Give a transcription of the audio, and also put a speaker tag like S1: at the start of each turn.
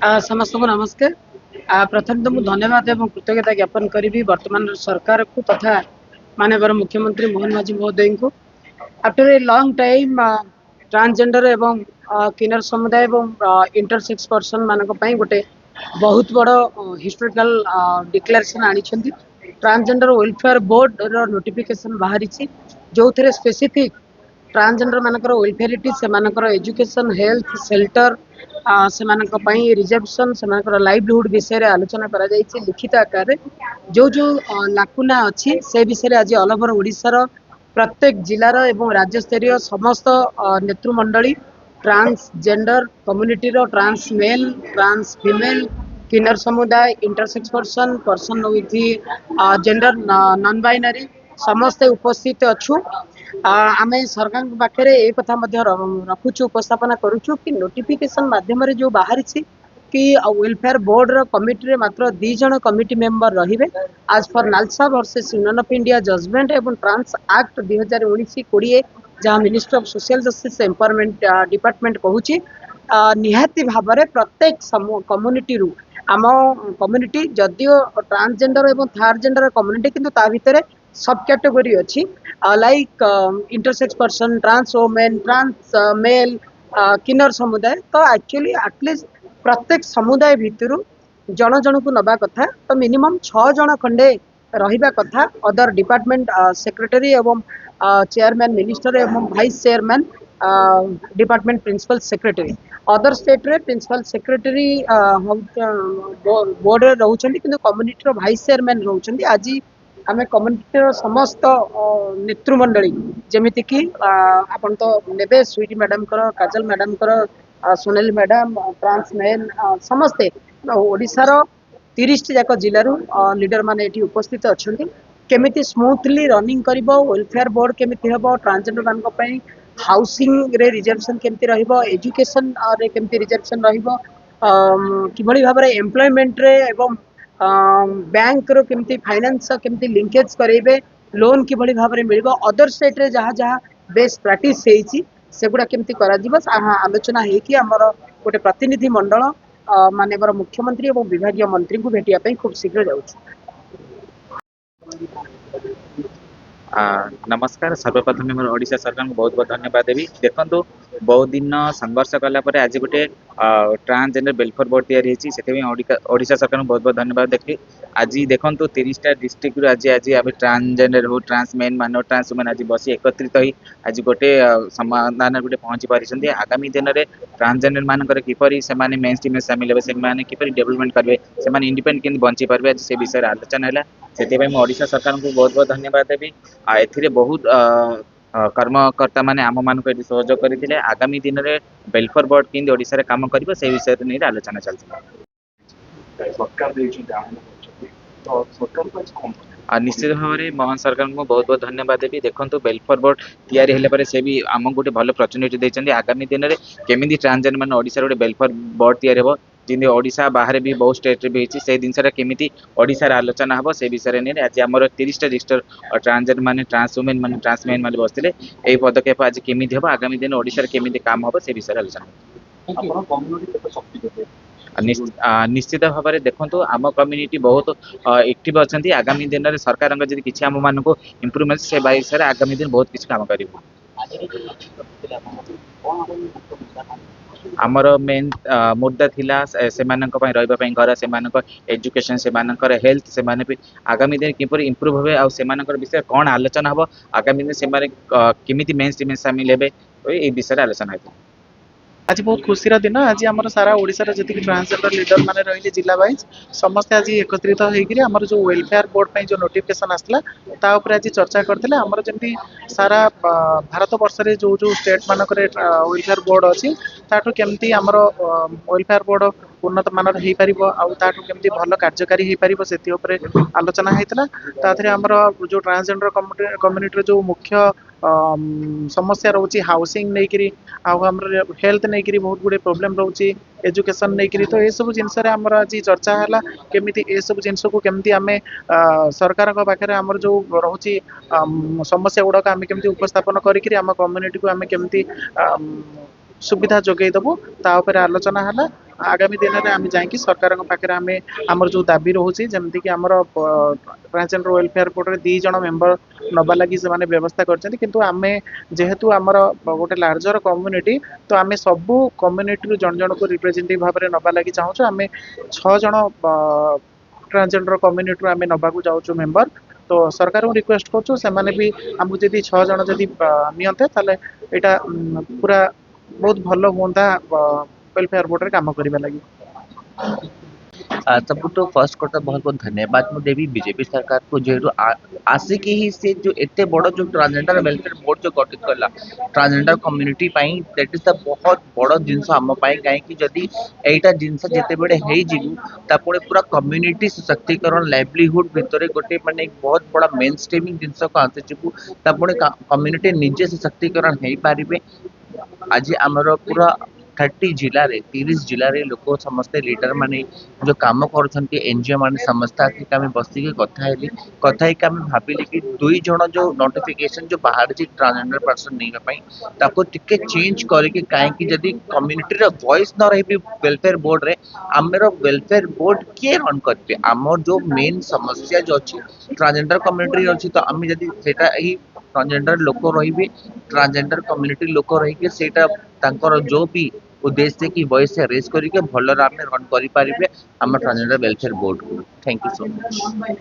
S1: समस्त को नमस्कार। प्रथम तो मुझे धन्यवाद एवं कृतज्ञता ज्ञापन करी वर्तमान सरकार को तथा माननीय मुख्यमंत्री मोहन माझी महोदय को after a long time transgender एवं किन्नर समुदाय एवं इंटरसेक्स पर्सन मान गोटे बहुत बड़ हिस्टोरिकल डिक्लेरेशन आनी ट्रांसजेंडर वेलफेयर बोर्ड रो नोटिफिकेशन बाहरी जो थे स्पेसिफिक ट्रांसजेंडर मानकर वेलफेयरिटी से एजुकेशन हेल्थ सेल्टर से रिजर्वेशन से लाइवलीहुड विषय रे आलोचना करा जायछि लिखित आकार रे जो जो लाकुना अच्छी से विषय आज ऑल ओवर ओडिशार प्रत्येक जिलार एवं राज्य स्तरीय समस्त नेतृमंडली ट्रांसजेंडर कम्युनिटी रो ट्रांस मेल ट्रांस फीमेल किन्नर समुदाय intersex person person with gender non binary समस्ते उपस्थित अच्छु आमे सरकार पाखे एक कथा रखुचु उपस्थापना करुचु कि नोटिफिकेशन माध्यम जो बाहरी कि वेलफेयर बोर्ड रो कमिटी रे मात्र 2 जण कमिटी मेंबर रहिबे आज for NALSA versus union of India judgment एवं ट्रांस एक्ट 2019-20 जहाँ ministry of social justice empowerment department कहूची निहाती भाव में प्रत्येक कम्युनिटी रु आम कम्युनिटी जदियो ट्रांसजेंडर एवं थार्ड जेंडर कम्युनिटी किंतु ता भितर सब कैटेगरी अच्छी like intersex person trans women trans male किन्नर समुदाय तो एक्चुअली एटलिस्ट प्रत्येक समुदाय भितर जन जन को नबा कथा तो मिनिमम 6 जन खंडे रहिबा कथा अदर डिपार्टमेंट सेक्रेटरी एवं चेयरमैन मिनिस्टर एवं vice chairman department principal secretary other state रे प्रिंसिपल सेक्रेटरी बोर्ड रे रहउछन्ती किंतु कम्युनिटी रो वाइस चेयरमैन रहउछन्ती आज आमे कम्युनिटी रो समस्त नेतृमंडली जेमिति कि आपण तो नेबे स्वीटी मैडम कर काजल मैडम कर सोनाली मैडम ट्रांस मेल समस्ते ओडिसा रो 30 जाक जिलूर लीडर माने एठी उपस्थित अच्छन्ती केमिति स्मूथली रनिंग करिवो वेलफेयर बोर्ड केमिति हबो ट्रांसजेंडर मानक पई हाउसिंग रे रिजर्वेशन केमिति रहिबो एजुकेशन रे केमिति रिजर्वेशन रहिबो किभଳି भाबरे एम्प्लॉयमेंट रे एवं बैंक रो केमिति फाइनेंस केमिति लिंकेज करेबे लोन किभଳି भाबरे मिलिबो अदर स्टेट रे जहाँ जहाँ बेस्ट प्रैक्टिस हेछि सेगुडा केमिति करा दिबो आलोचना हे कि हमर गोटे प्रतिनिधि मंडल माननीय मुख्यमंत्री एवं विभागीय मंत्री को भेटिया पे खूब शीघ्र जाउछु।
S2: नमस्कार सर्वप्रथम मोर ओडिशा सरकार को बहुत बहुत धन्यवाद देवी देखो बहुत दिन संघर्ष कलापर आज गोटे ट्रांसजेंडर वेलफेयर बोर्ड या ओडिशा सरकार को बहुत बहुत धन्यवाद देखी आज देखो 30टा डिस्ट्रिक्ट रु आज आज आम ट्रांसजेंडर हो ट्रांस मेन मान ट्रांस वुमेन आज बस एकत्रित हो आज गोटे समाधान गोटे पहुंची पारी आगामी दिन में ट्रांसजेंडर मानकर किपरि से मेन स्ट्रीम में सामिल हे से किपरि डेवलपमेंट करेंगे से इंडिपेंडेंट बंची पारे आज से विषय आलोचना है से ओडिशा सरकार को बहुत बहुत धन्यवाद देवी ए बहुत कर्मकर्ता माने आम मान सहयोग करते आगामी दिन में वेलफेयर बोर्ड केंद्र ओडिशा रे काम करिवो से विषय नहीं आलोचना निश्चित भाव में मोहन सरकार को बहुत बहुत धन्यवाद देवी देखो वेलफेयर बोर्ड या से भी आम गोटे भल अपॉर्चुनिटी देते आगामी दिन में केमी ट्रांसजेंडर मान ओडिशा गोटे वेलफेयर बोर्ड या जिन ओडिशा बाहर भी बहुत स्टेट भी से जिनसा केमी ओडिशा आलोचना हम से विषय नहीं आज आम 30टा डिस्ट्रिक्ट ट्रांसजेंडर मान ट्रांस वुमेन मान ट्रांस मेन मान बसते यही पदक्षेप आज केमी हम आगामी दिन ओडिशा केमी काम हम से विषय आलोचना निश्चित भाव में देखो आम कम्युनिटी बहुत एक्टिव अच्छा आगामी दिन में सरकार जब किसी आम मान को इम्प्रूवमेंट से विषय आगामी दिन बहुत किसी काम कर आमर मेन मुद्दा थिला से घर से एजुकेशन से हेल्थ से आगामी दिन किपर इम्प्रूव हे आ विषय कौन आलोचना हम आगामी दिन से केमी मेन स्ट्रीम में सामिल हे विषय आलोचना है
S3: आज बहुत खुशी दिन आज आम सारा ओडिशा जी ट्रांसजेंडर लीडर मैंने रही जिला वाइज समस्ते आज एकत्रित होकर जो वेलफेयर बोर्ड जो नोटिफिकेशन आसला आज चर्चा करते आमर जमी सारा भारत वर्ष में जो जो स्टेट मानक वेलफेयर बोर्ड अच्छी ताठू केमती आमर वेलफेयर बोर्ड उन्नत मानर हो पार केमती भल कार्यकारी हो पार से आलोचना होता आमर जो ट्रांसजेंडर कम्युनिटी जो मुख्य समस्या रोची हाउसिंग नहीं हेल्थ नहीं बहुत गुड़े प्रोब्लेम रोची एजुकेशन नहीं तो ये सब जिनस आज चर्चा है केमी ये सब जिनस को केमती आम सरकार पाखे आमर जो रोची समस्या गुड़ाक आम केमती उपस्थापन कम कम्युनिटी को आम केमती सुविधा जोगई देबू ता आलोचना है आगामी दिन में आम जाकि सरकार पाखे आम आमर जो दाबी रोचे जमीक ट्रांसजेंडर वेलफेयर बोर्ड रे 2 जन मेंबर नबा लगी से माने व्यवस्था करछन्ती किंतु आमे जेहेतु आमर गोटे लार्जर कम्युनिटी तो आमे सबू कम्युनिटी रू जन जन को रिप्रेजेंटेटिव भाव में नबा लगी चाहूँ आमे 6 जन ट्रांसजेंडर कम्युनिटी आमे नबा को जाऊँ मेंबर तो सरकार को रिक्वेस्ट करछु से माने भी हमको जदी 6 जन जदी नियंते ताले एटा पूरा बहुत भल हुआ वेलफेयर बोर्ड रे काम करबा लगी।
S4: सबू तो फर्स्ट कथा बहुत बहुत धन्यवाद मुझे देवी बीजेपी सरकार को जेहतु आसिक ही से जो एते बड़ जो ट्रांसजेंडर वेलफेयर बोर्ड जो गठित कला transgender community pi that is the बहुत बड़ जिनस आम पाई कहीं जदि एटा जिनस जेते बेडे हे जिगु तापुरे पूरा कम्युनिटी सशक्तिकरण लाइवलीहुड भितरे गोटे माने एक बहुत बड़ा मेन स्ट्रीमिंग जिनस को आसे जिगु तापुरे कम्युनिटी निजे सशक्तिकरण हे पारिबे। आज आमर पूरा 30 जिले रे 30 जिले रे लोक समस्ते लीडर माने जो काम करछन्ती एनजीओ माने समस्त आके आमे बसी के कथा ही आमे भाबिले कि 2 जण जो नोटिफिकेशन जो बाहर जी ट्रांसजेंडर पर्सन नहीं पई ताको टिके चेंज करके काहे कि जदी कम्युनिटी रो वॉइस न रही वेलफेयर बोर्ड रे आमेरो वेलफेयर बोर्ड के रन करते हमर जो मेन समस्या जो अछि ट्रांसजेंडर कम्युनिटी अछि तो आमे जदी सेटा ही ट्रांसजेंडर लोक रही ट्रांसजेंडर कम्युनिटी लोक रही सेटा तांकर जो भी उद्देश्य की वॉइस से रेस करके भल रन करि पारिबे हम ट्रांसजेंडर वेलफेयर बोर्ड को। Thank you so much.